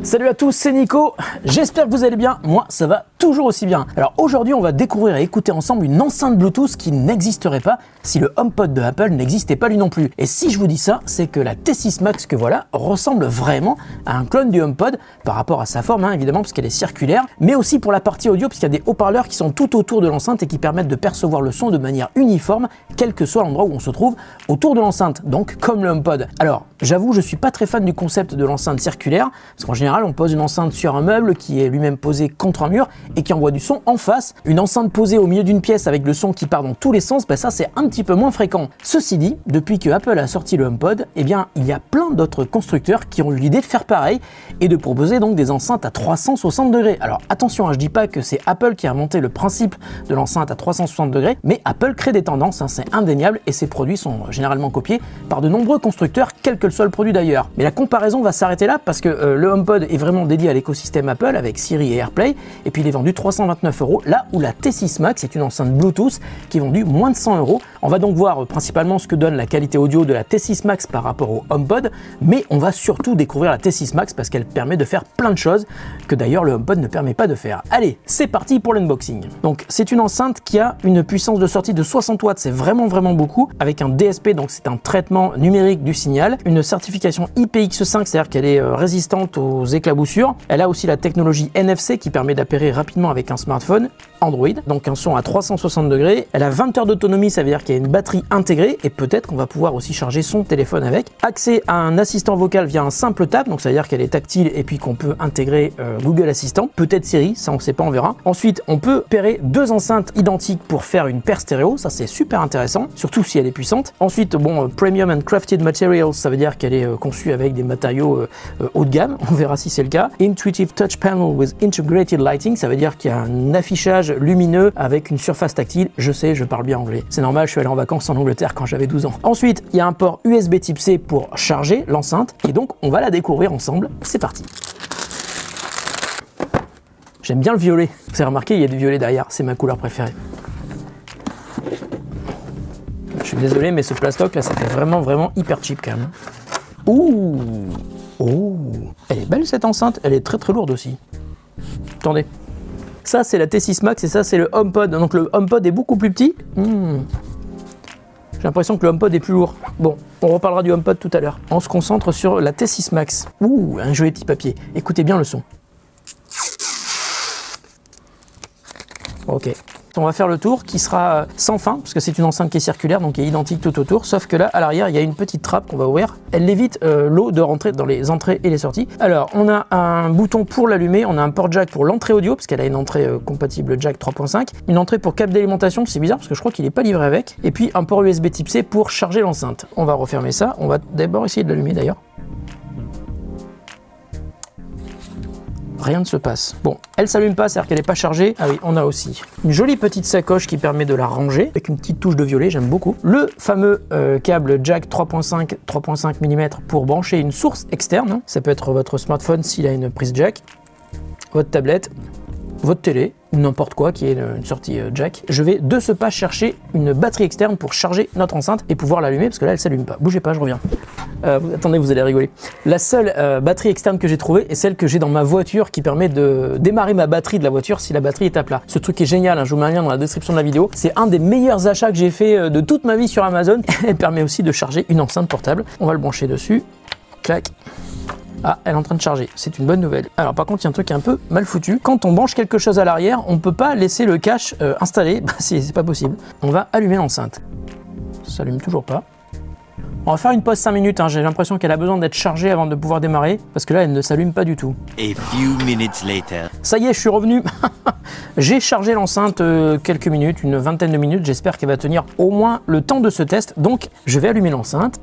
Salut à tous, c'est Nico, j'espère que vous allez bien, moi ça va toujours aussi bien. Alors aujourd'hui on va découvrir et écouter ensemble une enceinte Bluetooth qui n'existerait pas si le HomePod de Apple n'existait pas lui non plus. Et si je vous dis ça, c'est que la T6 Max que voilà ressemble vraiment à un clone du HomePod par rapport à sa forme évidemment parce qu'elle est circulaire, mais aussi pour la partie audio parce qu'il y a des haut-parleurs qui sont tout autour de l'enceinte et qui permettent de percevoir le son de manière uniforme quel que soit l'endroit où on se trouve autour de l'enceinte, donc comme le HomePod. Alors j'avoue je suis pas très fan du concept de l'enceinte circulaire parce qu'en général on pose une enceinte sur un meuble qui est lui-même posé contre un mur et qui envoie du son en face. Une enceinte posée au milieu d'une pièce avec le son qui part dans tous les sens, ça c'est un petit peu moins fréquent. Ceci dit, depuis que Apple a sorti le HomePod, il y a plein d'autres constructeurs qui ont eu l'idée de faire pareil et de proposer donc des enceintes à 360 degrés. Alors attention, je dis pas que c'est Apple qui a inventé le principe de l'enceinte à 360 degrés, mais Apple crée des tendances, c'est indéniable, et ses produits sont généralement copiés par de nombreux constructeurs, quel que soit le produit d'ailleurs. Mais la comparaison va s'arrêter là parce que le HomePod est vraiment dédié à l'écosystème Apple avec Siri et AirPlay, et puis il est vendu 329 €, là où la T6 Max est une enceinte Bluetooth qui est vendue moins de 100 €. On va donc voir principalement ce que donne la qualité audio de la T6 Max par rapport au HomePod, mais on va surtout découvrir la T6 Max parce qu'elle permet de faire plein de choses que d'ailleurs le HomePod ne permet pas de faire. Allez, c'est parti pour l'unboxing. Donc c'est une enceinte qui a une puissance de sortie de 60 watts, c'est vraiment beaucoup, avec un DSP, donc c'est un traitement numérique du signal, une certification IPX5, c'est-à-dire qu'elle est résistante aux éclaboussures. Elle a aussi la technologie NFC qui permet d'appairer rapidement avec un smartphone Android, donc un son à 360 degrés. Elle a 20 heures d'autonomie, ça veut dire qu'il y a une batterie intégrée et peut-être qu'on va pouvoir aussi charger son téléphone avec. Accès à un assistant vocal via un simple tap, donc ça veut dire qu'elle est tactile et puis qu'on peut intégrer Google Assistant, peut-être Siri, ça on sait pas, on verra. Ensuite, on peut pairer deux enceintes identiques pour faire une paire stéréo, ça c'est super intéressant, surtout si elle est puissante. Ensuite, Premium and Crafted Materials, ça veut dire qu'elle est conçue avec des matériaux haut de gamme, on verra si c'est le cas. Intuitive Touch Panel with Integrated Lighting, ça veut dire qu'il y a un affichage lumineux avec une surface tactile. Je sais, je parle bien anglais. C'est normal, je suis allé en vacances en Angleterre quand j'avais 12 ans. Ensuite, il y a un port USB type C pour charger l'enceinte et donc on va la découvrir ensemble. C'est parti. J'aime bien le violet. Vous avez remarqué, il y a du violet derrière. C'est ma couleur préférée. Je suis désolé, mais ce plastoc là, ça fait vraiment hyper cheap quand même. Ouh, oh, elle est belle cette enceinte. Elle est très lourde aussi. Attendez. Ça, c'est la T6 Max et ça, c'est le HomePod. Donc le HomePod est beaucoup plus petit. J'ai l'impression que le HomePod est plus lourd. Bon, on reparlera du HomePod tout à l'heure. On se concentre sur la T6 Max. Ouh, un joli petit papier. Écoutez bien le son. Ok. On va faire le tour qui sera sans fin parce que c'est une enceinte qui est circulaire donc qui est identique tout autour, sauf que là à l'arrière il y a une petite trappe qu'on va ouvrir. Elle évite l'eau de rentrer dans les entrées et les sorties. Alors on a un bouton pour l'allumer, on a un port jack pour l'entrée audio parce qu'elle a une entrée compatible jack 3.5, une entrée pour câble d'alimentation, c'est bizarre parce que je crois qu'il n'est pas livré avec, et puis un port USB type C pour charger l'enceinte. On va refermer ça, on va d'abord essayer de l'allumer d'ailleurs. Rien ne se passe. Bon, elle s'allume pas, c'est-à-dire qu'elle n'est pas chargée. Ah oui, on a aussi une jolie petite sacoche qui permet de la ranger avec une petite touche de violet, j'aime beaucoup. Le fameux câble jack 3.5 mm pour brancher une source externe. Ça peut être votre smartphone s'il a une prise jack, votre tablette, votre télé ou n'importe quoi qui est une sortie jack. Je vais de ce pas chercher une batterie externe pour charger notre enceinte et pouvoir l'allumer parce que là elle s'allume pas. Bougez pas, je reviens. Attendez, vous allez rigoler. La seule batterie externe que j'ai trouvée est celle que j'ai dans ma voiture qui permet de démarrer ma batterie de la voiture si la batterie est à plat. Ce truc est génial, je vous mets un lien dans la description de la vidéo. C'est un des meilleurs achats que j'ai fait de toute ma vie sur Amazon. Elle permet aussi de charger une enceinte portable. On va le brancher dessus. Clac. Ah, elle est en train de charger, c'est une bonne nouvelle. Alors par contre, il y a un truc un peu mal foutu. Quand on branche quelque chose à l'arrière, on ne peut pas laisser le cache installé. C'est pas possible. On va allumer l'enceinte. Ça s'allume toujours pas. On va faire une pause 5 minutes, j'ai l'impression qu'elle a besoin d'être chargée avant de pouvoir démarrer, parce que là, elle ne s'allume pas du tout. A few minutes later. Ça y est, je suis revenu. J'ai chargé l'enceinte quelques minutes, une vingtaine de minutes. J'espère qu'elle va tenir au moins le temps de ce test. Donc, je vais allumer l'enceinte.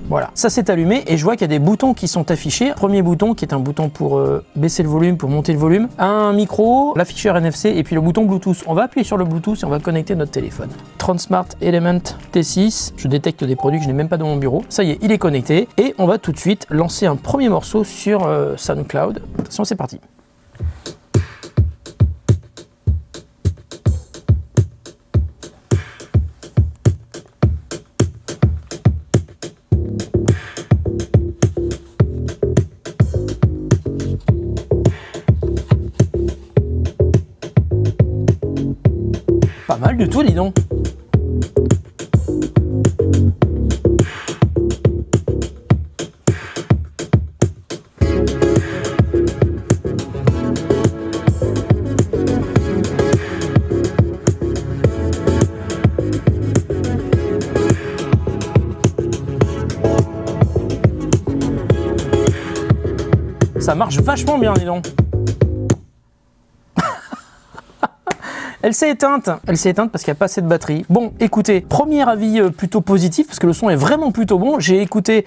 Voilà, ça s'est allumé et je vois qu'il y a des boutons qui sont affichés. Premier bouton qui est un bouton pour baisser le volume, pour monter le volume. Un micro, l'afficheur NFC et puis le bouton Bluetooth. On va appuyer sur le Bluetooth et on va connecter notre téléphone. Transmart Element T6. Je détecte des produits que je n'ai même pas dans mon bureau. Ça y est, il est connecté. Et on va tout de suite lancer un premier morceau sur SoundCloud. Attention, c'est parti. mal du tout, dis donc. Ça marche vachement bien, dis donc. Elle s'est éteinte parce qu'il n'y a pas assez de batterie. Bon, écoutez, premier avis plutôt positif parce que le son est vraiment plutôt bon. J'ai écouté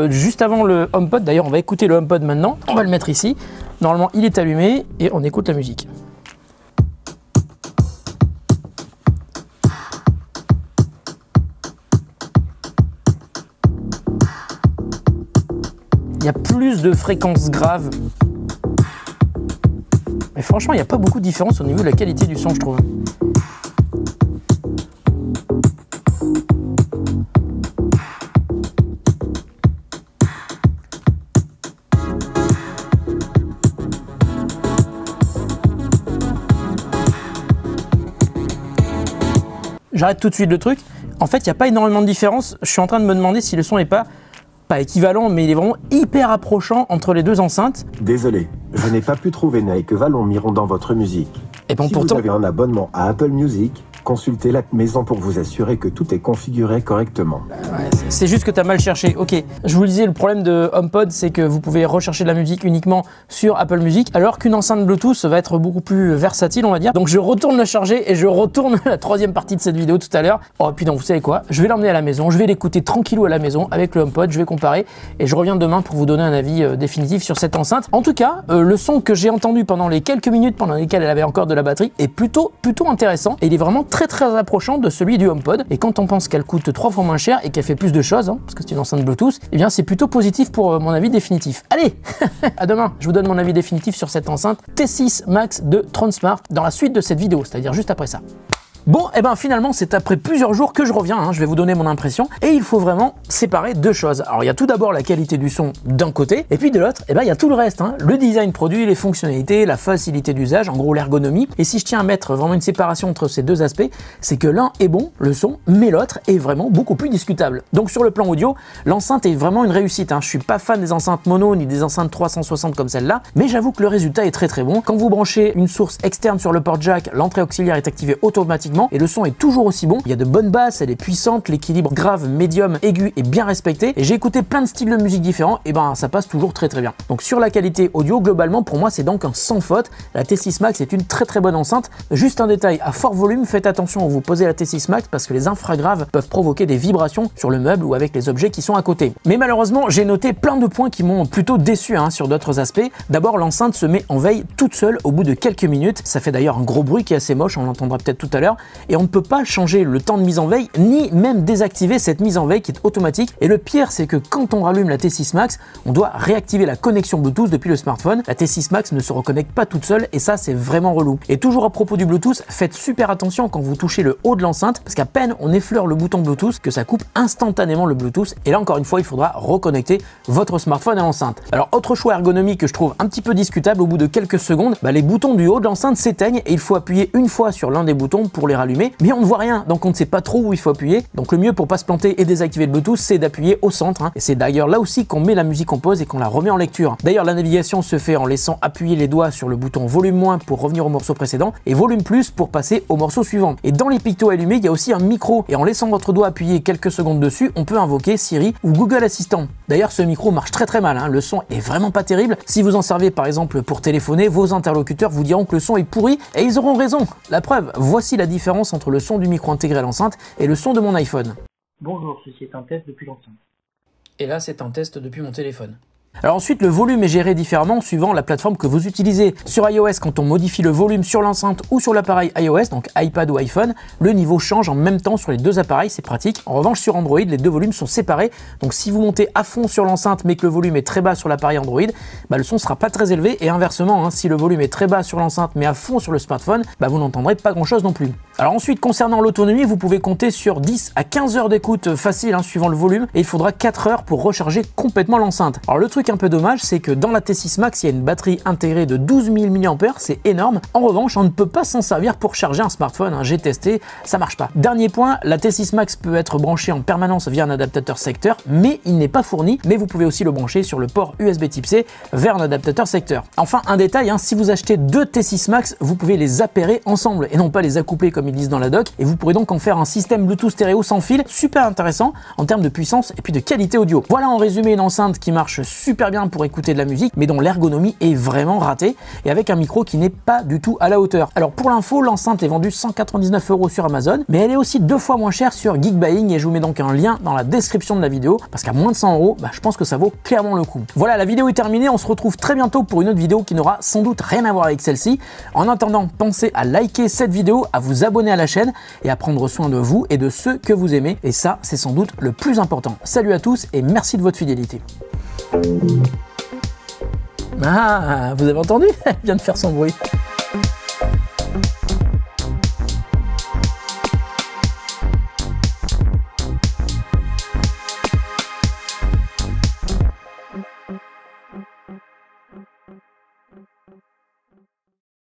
juste avant le HomePod. D'ailleurs, on va écouter le HomePod maintenant. On va le mettre ici. Normalement, il est allumé et on écoute la musique. Il y a plus de fréquences graves. Mais franchement, il n'y a pas beaucoup de différence au niveau de la qualité du son, je trouve. J'arrête tout de suite le truc. En fait, il n'y a pas énormément de différence. Je suis en train de me demander si le son n'est pas équivalent, mais il est vraiment hyper approchant entre les deux enceintes. Désolé, je n'ai pas pu trouver Nike Vallon Miron dans votre musique. Et bon, si pourtant, vous avez un abonnement à Apple Music, consultez la maison pour vous assurer que tout est configuré correctement. Ouais, c'est juste que tu as mal cherché. Ok, je vous le disais, le problème de HomePod, c'est que vous pouvez rechercher de la musique uniquement sur Apple Music, alors qu'une enceinte Bluetooth va être beaucoup plus versatile, on va dire. Donc je retourne le charger et je retourne la troisième partie de cette vidéo tout à l'heure. Oh, et puis donc, vous savez quoi, je vais l'emmener à la maison, je vais l'écouter tranquillou à la maison avec le HomePod, je vais comparer et je reviens demain pour vous donner un avis définitif sur cette enceinte. En tout cas, le son que j'ai entendu pendant les quelques minutes pendant lesquelles elle avait encore de la batterie est plutôt intéressant et il est vraiment très approchant de celui du HomePod. Et quand on pense qu'elle coûte 3 fois moins cher et qu'elle fait plus de choses, hein, parce que c'est une enceinte Bluetooth, eh bien c'est plutôt positif pour mon avis définitif. Allez, à demain, je vous donne mon avis définitif sur cette enceinte T6 Max de Transmart dans la suite de cette vidéo, c'est-à-dire juste après ça. Bon, et ben finalement, c'est après plusieurs jours que je reviens, hein, je vais vous donner mon impression, et il faut vraiment séparer deux choses. Alors, il y a tout d'abord la qualité du son d'un côté, et puis de l'autre, et ben il y a tout le reste, hein, le design produit, les fonctionnalités, la facilité d'usage, en gros l'ergonomie. Et si je tiens à mettre vraiment une séparation entre ces deux aspects, c'est que l'un est bon, le son, mais l'autre est vraiment beaucoup plus discutable. Donc sur le plan audio, l'enceinte est vraiment une réussite, hein. Je suis pas fan des enceintes mono ni des enceintes 360 comme celle-là, mais j'avoue que le résultat est très bon. Quand vous branchez une source externe sur le port jack, l'entrée auxiliaire est activée automatiquement, et le son est toujours aussi bon. Il y a de bonnes basses, elle est puissante, l'équilibre grave, médium, aigu est bien respecté. Et j'ai écouté plein de styles de musique différents, et ben ça passe toujours très bien. Donc sur la qualité audio, globalement pour moi c'est donc un sans faute. La T6 Max est une très bonne enceinte. Juste un détail, à fort volume, faites attention quand vous posez la T6 Max parce que les infragraves peuvent provoquer des vibrations sur le meuble ou avec les objets qui sont à côté. Mais malheureusement, j'ai noté plein de points qui m'ont plutôt déçu, hein, sur d'autres aspects. D'abord, l'enceinte se met en veille toute seule au bout de quelques minutes. Ça fait d'ailleurs un gros bruit qui est assez moche, on l'entendra peut-être tout à l'heure. Et on ne peut pas changer le temps de mise en veille, ni même désactiver cette mise en veille qui est automatique. Et le pire, c'est que quand on rallume la T6 Max, on doit réactiver la connexion Bluetooth depuis le smartphone. La T6 Max ne se reconnecte pas toute seule et ça, c'est vraiment relou. Et toujours à propos du Bluetooth, faites super attention quand vous touchez le haut de l'enceinte, parce qu'à peine on effleure le bouton Bluetooth, que ça coupe instantanément le Bluetooth. Et là, encore une fois, il faudra reconnecter votre smartphone à l'enceinte. Alors, autre choix ergonomique que je trouve un petit peu discutable, au bout de quelques secondes, les boutons du haut de l'enceinte s'éteignent et il faut appuyer une fois sur l'un des boutons pour les rallumer, mais on ne voit rien, donc on ne sait pas trop où il faut appuyer. Donc le mieux pour pas se planter et désactiver le Bluetooth, c'est d'appuyer au centre, hein. Et c'est d'ailleurs là aussi qu'on met la musique en pause et qu'on la remet en lecture. D'ailleurs, la navigation se fait en laissant appuyer les doigts sur le bouton volume moins pour revenir au morceau précédent et volume plus pour passer au morceau suivant. Et dans les pictos allumés, il y a aussi un micro et en laissant votre doigt appuyer quelques secondes dessus, on peut invoquer Siri ou Google Assistant. D'ailleurs, ce micro marche très mal, hein. Le son est vraiment pas terrible. Si vous en servez par exemple pour téléphoner, vos interlocuteurs vous diront que le son est pourri et ils auront raison. La preuve, voici la différence entre le son du micro intégré à l'enceinte et le son de mon iPhone. Bonjour, ceci est un test depuis l'enceinte. Et là, c'est un test depuis mon téléphone. Alors ensuite, le volume est géré différemment suivant la plateforme que vous utilisez. Sur iOS, quand on modifie le volume sur l'enceinte ou sur l'appareil iOS, donc iPad ou iPhone, le niveau change en même temps sur les deux appareils, c'est pratique. En revanche, sur Android, les deux volumes sont séparés. Donc si vous montez à fond sur l'enceinte mais que le volume est très bas sur l'appareil Android, le son sera pas très élevé et inversement, hein, si le volume est très bas sur l'enceinte mais à fond sur le smartphone, vous n'entendrez pas grand chose non plus. Alors ensuite, concernant l'autonomie, vous pouvez compter sur 10 à 15 heures d'écoute facile, hein, suivant le volume, et il faudra 4 heures pour recharger complètement l'enceinte. Alors le truc truc un peu dommage, c'est que dans la T6 Max, il y a une batterie intégrée de 12 000 mAh, c'est énorme. En revanche, on ne peut pas s'en servir pour charger un smartphone, hein. J'ai testé, ça marche pas. Dernier point, la T6 Max peut être branchée en permanence via un adaptateur secteur, mais il n'est pas fourni, mais vous pouvez aussi le brancher sur le port USB Type C vers un adaptateur secteur. Enfin, un détail, hein, si vous achetez deux T6 Max, vous pouvez les appairer ensemble et non pas les accoupler comme ils disent dans la doc, et vous pourrez donc en faire un système Bluetooth stéréo sans fil, super intéressant en termes de puissance et puis de qualité audio. Voilà en résumé une enceinte qui marche super bien pour écouter de la musique, mais dont l'ergonomie est vraiment ratée, et avec un micro qui n'est pas du tout à la hauteur. Alors pour l'info, l'enceinte est vendue 199 € sur Amazon, mais elle est aussi 2 fois moins chère sur Geekbuying, et je vous mets donc un lien dans la description de la vidéo, parce qu'à moins de 100 €, je pense que ça vaut clairement le coup. Voilà, la vidéo est terminée, on se retrouve très bientôt pour une autre vidéo qui n'aura sans doute rien à voir avec celle-ci. En attendant, pensez à liker cette vidéo, à vous abonner à la chaîne et à prendre soin de vous et de ceux que vous aimez, et ça c'est sans doute le plus important. Salut à tous et merci de votre fidélité. Ah, vous avez entendu? Elle vient de faire son bruit.